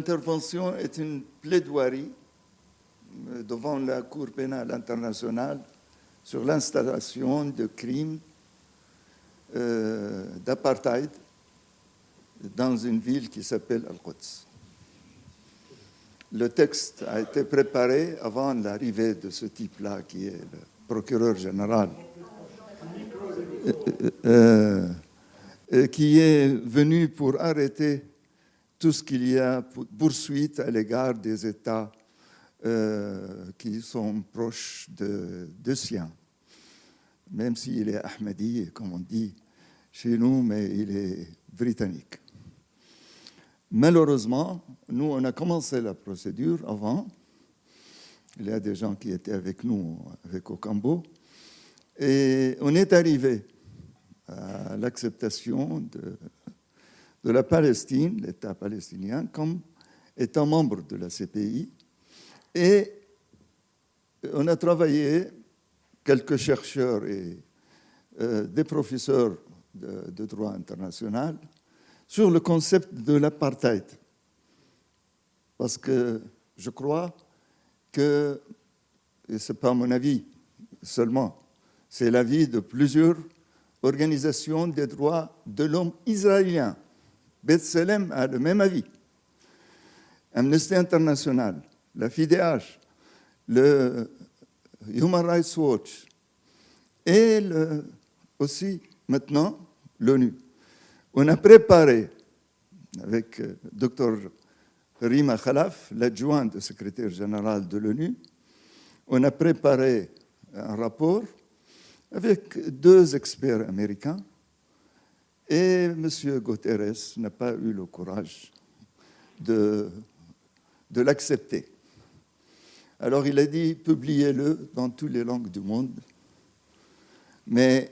intervention est une plaidoirie devant la Cour pénale internationale sur l'installation de crimes d'apartheid dans une ville qui s'appelle Al-Quds. Le texte a été préparé avant l'arrivée de ce type-là, qui est le procureur général, qui est venu pour arrêter tout ce qu'il y a poursuite à l'égard des États qui sont proches de siens, même s'il est ahmadi, comme on dit chez nous, mais il est britannique. Malheureusement, nous, on a commencé la procédure avant. Il y a des gens qui étaient avec nous, avec Ocampo, et on est arrivé à l'acceptation de la Palestine, l'État palestinien, comme étant membre de la CPI. Et on a travaillé, quelques chercheurs et des professeurs de droit international, sur le concept de l'apartheid. Parce que je crois que, et ce n'est pas mon avis seulement, c'est l'avis de plusieurs organisations des droits de l'homme israéliens. B'Tselem a le même avis. Amnesty International, la FIDH, le Human Rights Watch et aussi maintenant l'ONU. On a préparé, avec Dr Rima Khalaf, l'adjoint du secrétaire général de l'ONU, on a préparé un rapport avec 2 experts américains et M. Guterres n'a pas eu le courage de l'accepter. Alors il a dit, publiez-le dans toutes les langues du monde, mais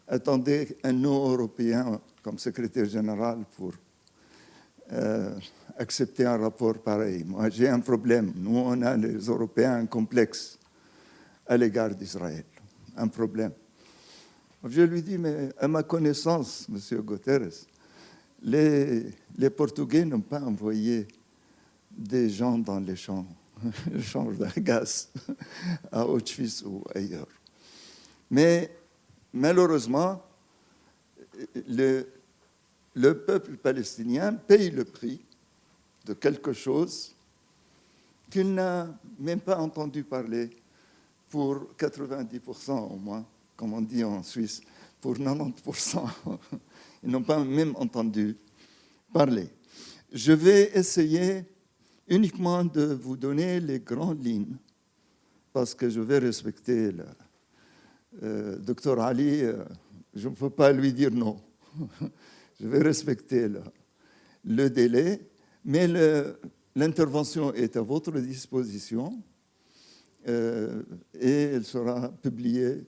attendez un non-européen comme secrétaire général pour accepter un rapport pareil. Moi, j'ai un problème. Nous, on a, les Européens, un complexe à l'égard d'Israël. Un problème. Je lui dis, mais à ma connaissance, M. Guterres, les Portugais n'ont pas envoyé des gens dans les champs de gaz à Auschwitz ou ailleurs. Mais malheureusement, le peuple palestinien paye le prix de quelque chose qu'il n'a même pas entendu parler pour 90% au moins, comme on dit en Suisse, pour 90%. Ils n'ont pas même entendu parler. Je vais essayer uniquement de vous donner les grandes lignes, parce que je vais respecter Dr Ali, je ne peux pas lui dire non. Je vais respecter le délai, mais l'intervention est à votre disposition et elle sera publiée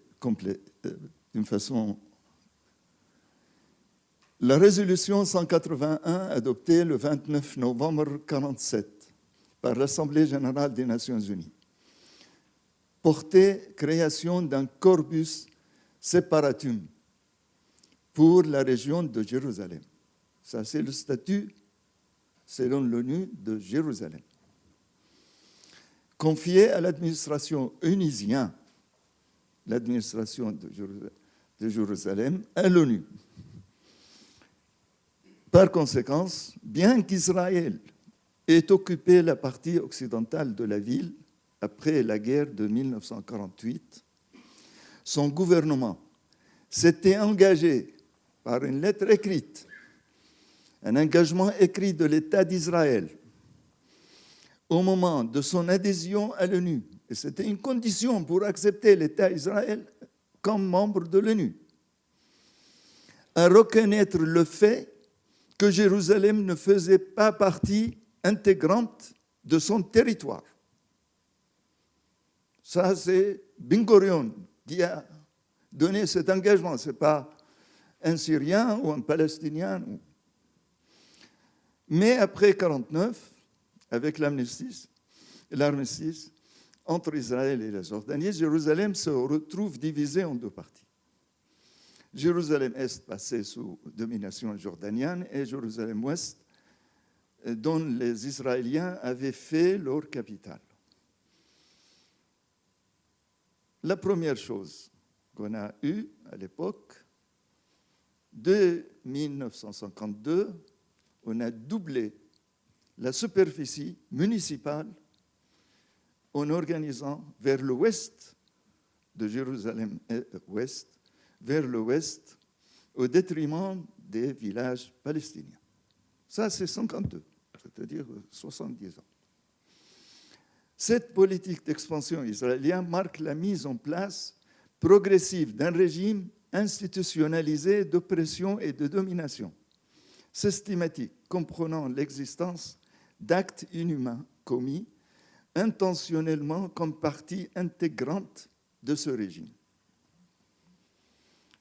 d'une façon. La résolution 181, adoptée le 29 novembre 1947 par l'Assemblée générale des Nations unies, portait création d'un corpus separatum pour la région de Jérusalem. Ça, c'est le statut, selon l'ONU, de Jérusalem. Confié à l'administration onisienne, l'administration de Jérusalem, à l'ONU. Par conséquent, bien qu'Israël ait occupé la partie occidentale de la ville après la guerre de 1948, son gouvernement s'était engagé par une lettre écrite, un engagement écrit de l'État d'Israël au moment de son adhésion à l'ONU. Et c'était une condition pour accepter l'État d'Israël comme membre de l'ONU, à reconnaître le fait que Jérusalem ne faisait pas partie intégrante de son territoire. Ça, c'est Ben Gurion qui a donné cet engagement. Ce n'est pas un Syrien ou un Palestinien. Mais après 1949, avec l'armistice entre Israël et la Jordanie, Jérusalem se retrouve divisée en 2 parties. Jérusalem-Est passait sous domination jordanienne et Jérusalem-Ouest dont les Israéliens avaient fait leur capitale. La première chose qu'on a eue à l'époque, de 1952, on a doublé la superficie municipale en organisant vers l'ouest de Jérusalem-Ouest, vers l'ouest, au détriment des villages palestiniens. Ça, c'est 52, c'est-à-dire 70 ans. Cette politique d'expansion israélienne marque la mise en place progressive d'un régime institutionnalisé d'oppression et de domination, systématique, comprenant l'existence d'actes inhumains commis intentionnellement comme partie intégrante de ce régime.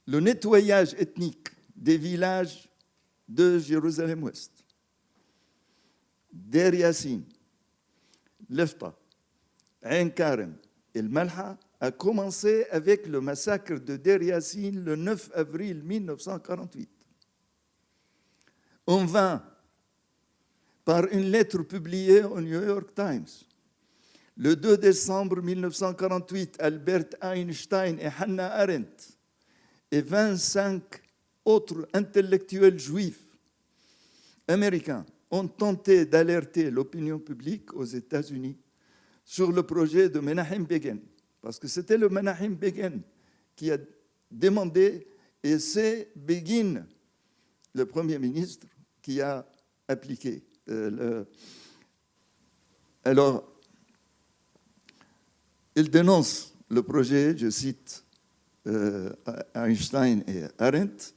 Le nettoyage ethnique des villages de Jérusalem-Ouest, Deir Yassin, Lefta, Ain Karem et le Malha a commencé avec le massacre de Deir Yassin le 9 avril 1948. En vain, par une lettre publiée au New York Times, le 2 décembre 1948, Albert Einstein et Hannah Arendt et 25 autres intellectuels juifs américains ont tenté d'alerter l'opinion publique aux États-Unis sur le projet de Menachem Begin, parce que c'était le Menachem Begin qui a demandé, et c'est Begin, le Premier ministre, qui a appliqué. Alors, il dénonce le projet, je cite Einstein et Arendt,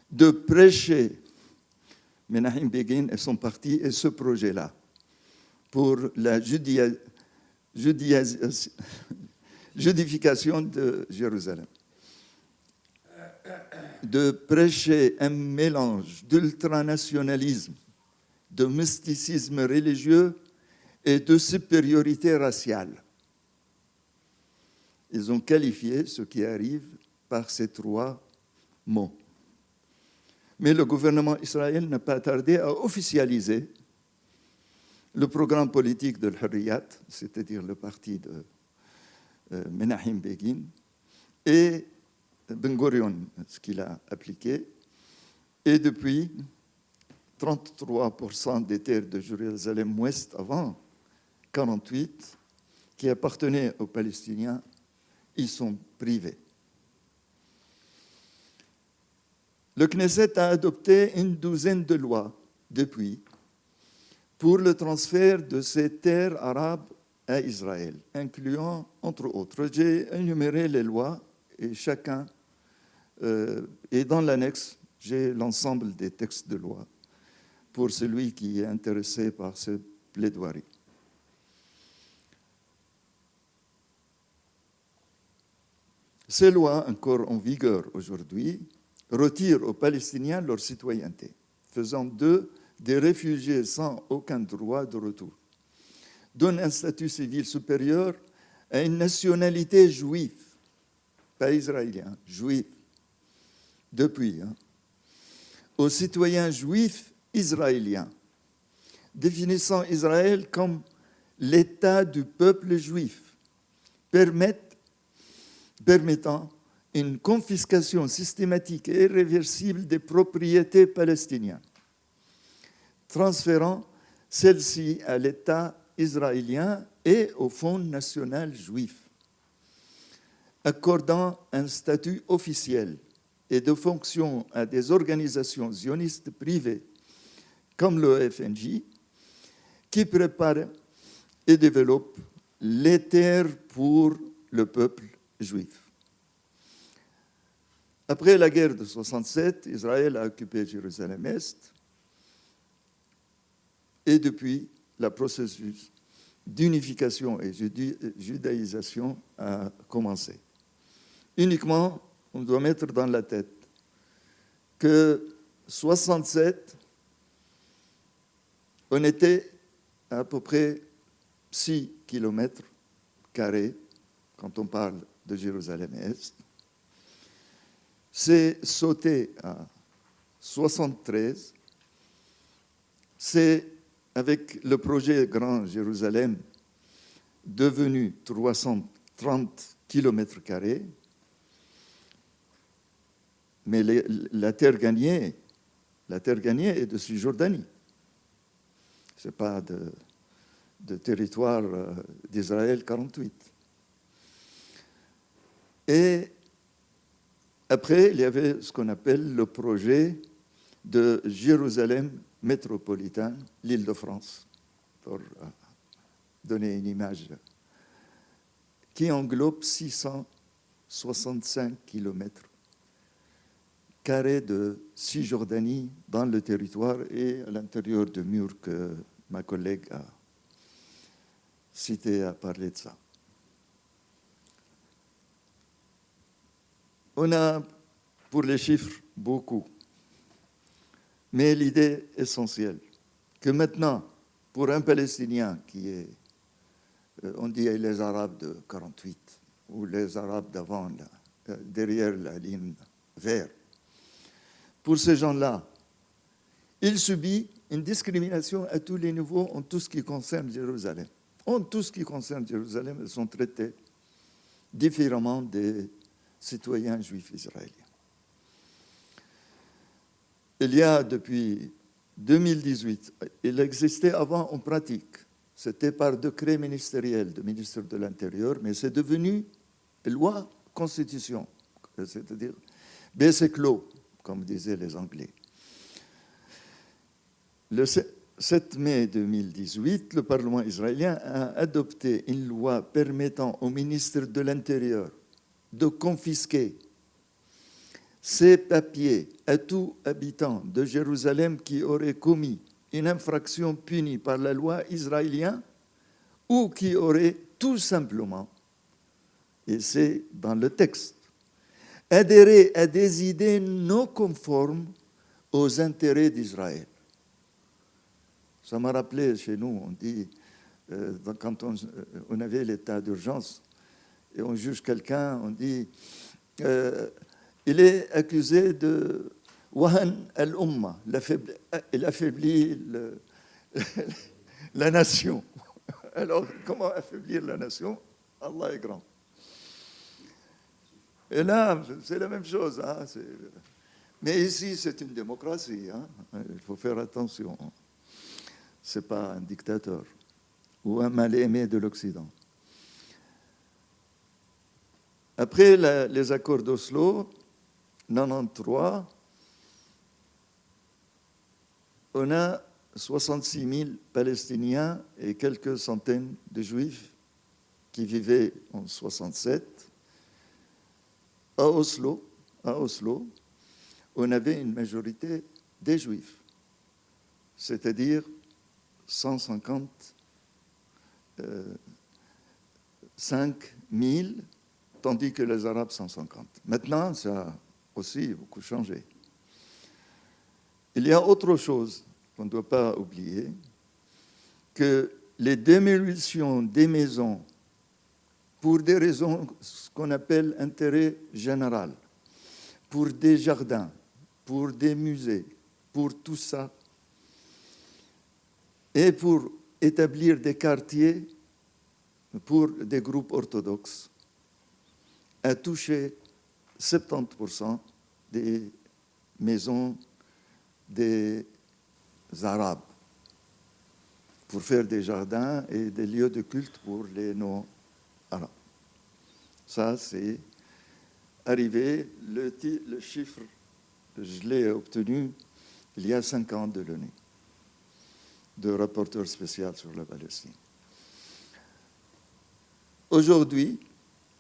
de prêcher Menachem Begin et son parti et ce projet-là pour la judification de Jérusalem. De prêcher un mélange d'ultranationalisme, de mysticisme religieux et de supériorité raciale. Ils ont qualifié ce qui arrive par ces trois mots. Mais le gouvernement israélien n'a pas tardé à officialiser le programme politique de l'Hurriyat, c'est-à-dire le parti de Menachem Begin, et Ben Gurion, ce qu'il a appliqué. Et depuis, 33% des terres de Jérusalem-Ouest avant 1948, qui appartenaient aux Palestiniens, ils sont privés. Le Knesset a adopté une douzaine de lois depuis pour le transfert de ces terres arabes à Israël, incluant, entre autres, j'ai énuméré les lois et chacun, et dans l'annexe, j'ai l'ensemble des textes de loi pour celui qui est intéressé par ce plaidoirie. Ces lois, encore en vigueur aujourd'hui, retirent aux Palestiniens leur citoyenneté, faisant d'eux des réfugiés sans aucun droit de retour, donnent un statut civil supérieur à une nationalité juive, pas israélien, juif, depuis, aux citoyens juifs israéliens, définissant Israël comme l'État du peuple juif, permettant une confiscation systématique et irréversible des propriétés palestiniennes, transférant celles-ci à l'État israélien et au Fonds national juif, accordant un statut officiel et de fonction à des organisations zionistes privées comme le FNJ, qui préparent et développent les terres pour le peuple juif. Après la guerre de 1967, Israël a occupé Jérusalem-Est et depuis, le processus d'unification et judaïsation a commencé. Uniquement, on doit mettre dans la tête que 1967, on était à peu près 6 km² quand on parle de Jérusalem-Est. C'est sauté à 73, c'est avec le projet Grand Jérusalem, devenu 330 km², mais la terre gagnée est de Cisjordanie. Ce n'est pas de territoire d'Israël 48. Et après, il y avait ce qu'on appelle le projet de Jérusalem métropolitain, l'Île-de-France, pour donner une image, qui englobe 665 km² de Cisjordanie dans le territoire et à l'intérieur du mur que ma collègue a cité, a parlé de ça. On a, pour les chiffres, beaucoup. Mais l'idée essentielle, que maintenant, pour un Palestinien qui est, on dit les Arabes de 48, ou les Arabes d'avant, derrière la ligne verte, pour ces gens-là, il subit une discrimination à tous les niveaux en tout ce qui concerne Jérusalem. En tout ce qui concerne Jérusalem, ils sont traités différemment des citoyens juifs israéliens. Il y a depuis 2018, il existait avant en pratique, c'était par décret ministériel du ministre de l'Intérieur, mais c'est devenu loi constitution, c'est-à-dire basic law, comme disaient les Anglais. Le 7 mai 2018, le Parlement israélien a adopté une loi permettant au ministre de l'Intérieur de confisquer ces papiers à tout habitant de Jérusalem qui aurait commis une infraction punie par la loi israélienne ou qui aurait tout simplement, et c'est dans le texte, adhéré à des idées non conformes aux intérêts d'Israël. Ça m'a rappelé chez nous, on dit, quand on avait l'état d'urgence et on juge quelqu'un, on dit il est accusé de Wahan al-Umma, il affaiblit la nation. Alors, comment affaiblir la nation? Allah est grand. Et là, c'est la même chose. Hein, mais ici, c'est une démocratie. Hein, il faut faire attention. Ce n'est pas un dictateur ou un mal-aimé de l'Occident. Après les accords d'Oslo, 1993, on a 66 000 Palestiniens et quelques centaines de Juifs qui vivaient en 1967. À Oslo, on avait une majorité des Juifs, c'est-à-dire 155 000, tandis que les Arabes 150. Maintenant, ça a aussi beaucoup changé. Il y a autre chose qu'on ne doit pas oublier, que les démolitions des maisons pour des raisons ce qu'on appelle intérêt général, pour des jardins, pour des musées, pour tout ça, et pour établir des quartiers pour des groupes orthodoxes, a touché 70% des maisons des Arabes pour faire des jardins et des lieux de culte pour les non-arabes. Ça, c'est arrivé, le chiffre, je l'ai obtenu il y a 5 ans de l'ONU, de rapporteur spécial sur la Palestine. Aujourd'hui,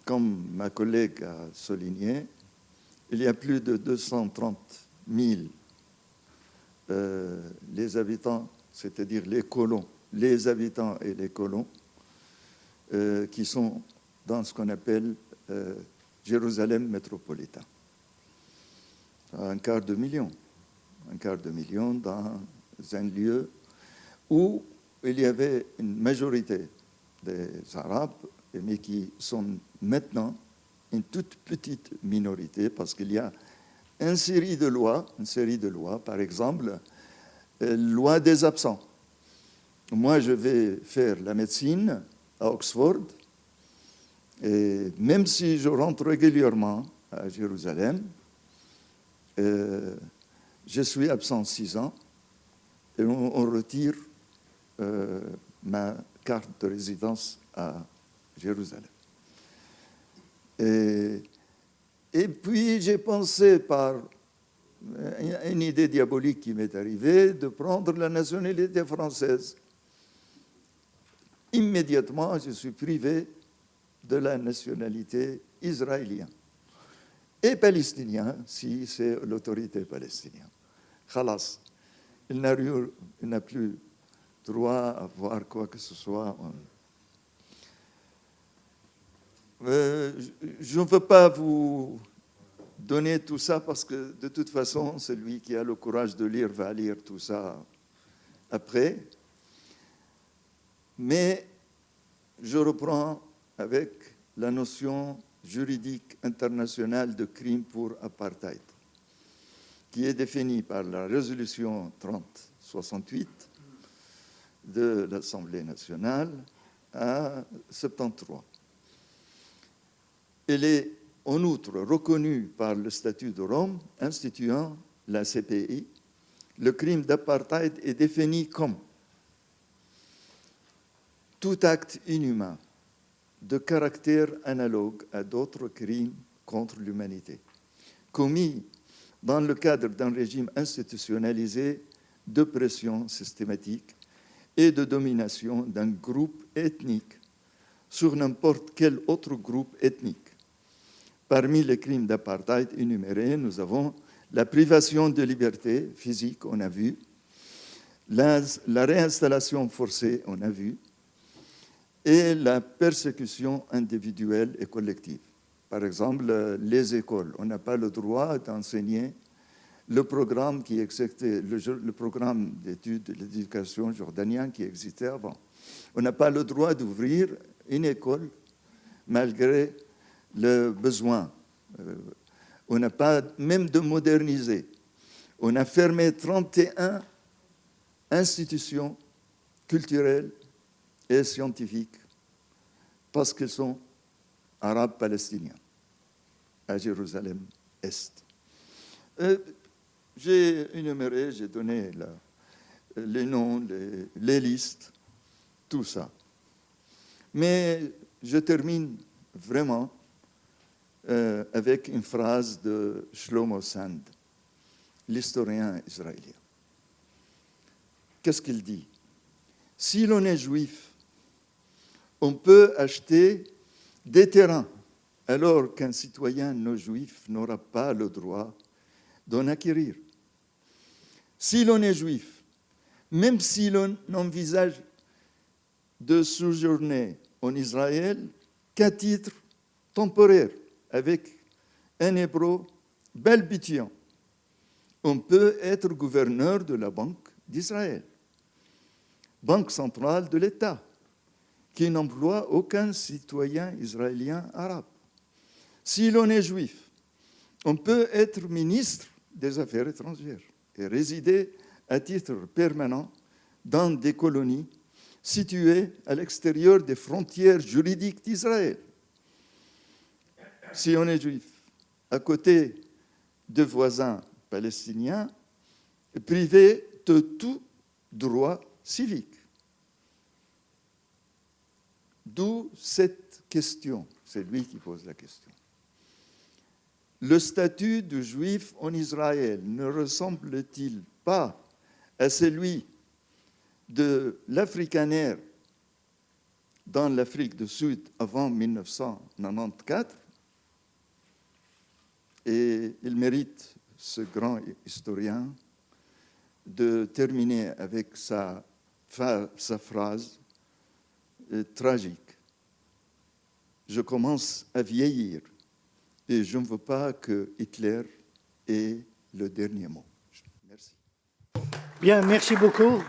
comme ma collègue a souligné, il y a plus de 230 000 les habitants, c'est-à-dire les colons, les habitants et les colons, qui sont dans ce qu'on appelle Jérusalem métropolitain. Un quart de million dans un lieu où il y avait une majorité des Arabes, mais qui sont maintenant une toute petite minorité, parce qu'il y a une série de lois, par exemple, loi des absents. moi, je vais faire la médecine à Oxford, et même si je rentre régulièrement à Jérusalem, je suis absent 6 ans, et on retire ma carte de résidence à Jérusalem. Et puis, j'ai pensé par une idée diabolique qui m'est arrivée de prendre la nationalité française. Immédiatement, je suis privé de la nationalité israélienne et palestinien, si c'est l'autorité palestinienne. Khalas, il n'a plus droit à voir quoi que ce soit. Je ne veux pas vous donner tout ça parce que de toute façon, celui qui a le courage de lire va lire tout ça après. Mais je reprends avec la notion juridique internationale de crime pour apartheid, qui est définie par la résolution 3068 de l'Assemblée nationale à 73. Elle est en outre reconnue par le statut de Rome instituant la CPI. Le crime d'apartheid est défini comme tout acte inhumain de caractère analogue à d'autres crimes contre l'humanité, commis dans le cadre d'un régime institutionnalisé d'oppression systématique et de domination d'un groupe ethnique sur n'importe quel autre groupe ethnique. Parmi les crimes d'apartheid énumérés, nous avons la privation de liberté physique, on a vu, la réinstallation forcée, on a vu, et la persécution individuelle et collective. Par exemple, les écoles. On n'a pas le droit d'enseigner le programme qui existait, le programme d'études de l'éducation jordanien qui existait avant. On n'a pas le droit d'ouvrir une école malgré le besoin. On n'a pas même de moderniser. On a fermé 31 institutions culturelles et scientifiques parce qu'ils sont arabes palestiniens à Jérusalem-Est. J'ai énuméré, j'ai donné les noms, les listes, tout ça. Mais je termine vraiment avec une phrase de Shlomo Sand, l'historien israélien. Qu'est-ce qu'il dit? Si l'on est juif, on peut acheter des terrains, alors qu'un citoyen non juif n'aura pas le droit d'en acquérir. Si l'on est juif, même si l'on envisage de séjourner en Israël qu'à titre temporaire, avec un hébreu balbutiant, on peut être gouverneur de la Banque d'Israël, banque centrale de l'État, qui n'emploie aucun citoyen israélien arabe. Si l'on est juif, on peut être ministre des Affaires étrangères et résider à titre permanent dans des colonies situées à l'extérieur des frontières juridiques d'Israël. Si on est juif, à côté de voisins palestiniens, privé de tout droit civique. D'où cette question, c'est lui qui pose la question. Le statut de juif en Israël ne ressemble-t-il pas à celui de l'Afrikaner dans l'Afrique du Sud avant 1994? Et il mérite, ce grand historien, de terminer avec sa phrase tragique. Je commence à vieillir et je ne veux pas que Hitler ait le dernier mot. Merci. Bien, merci beaucoup.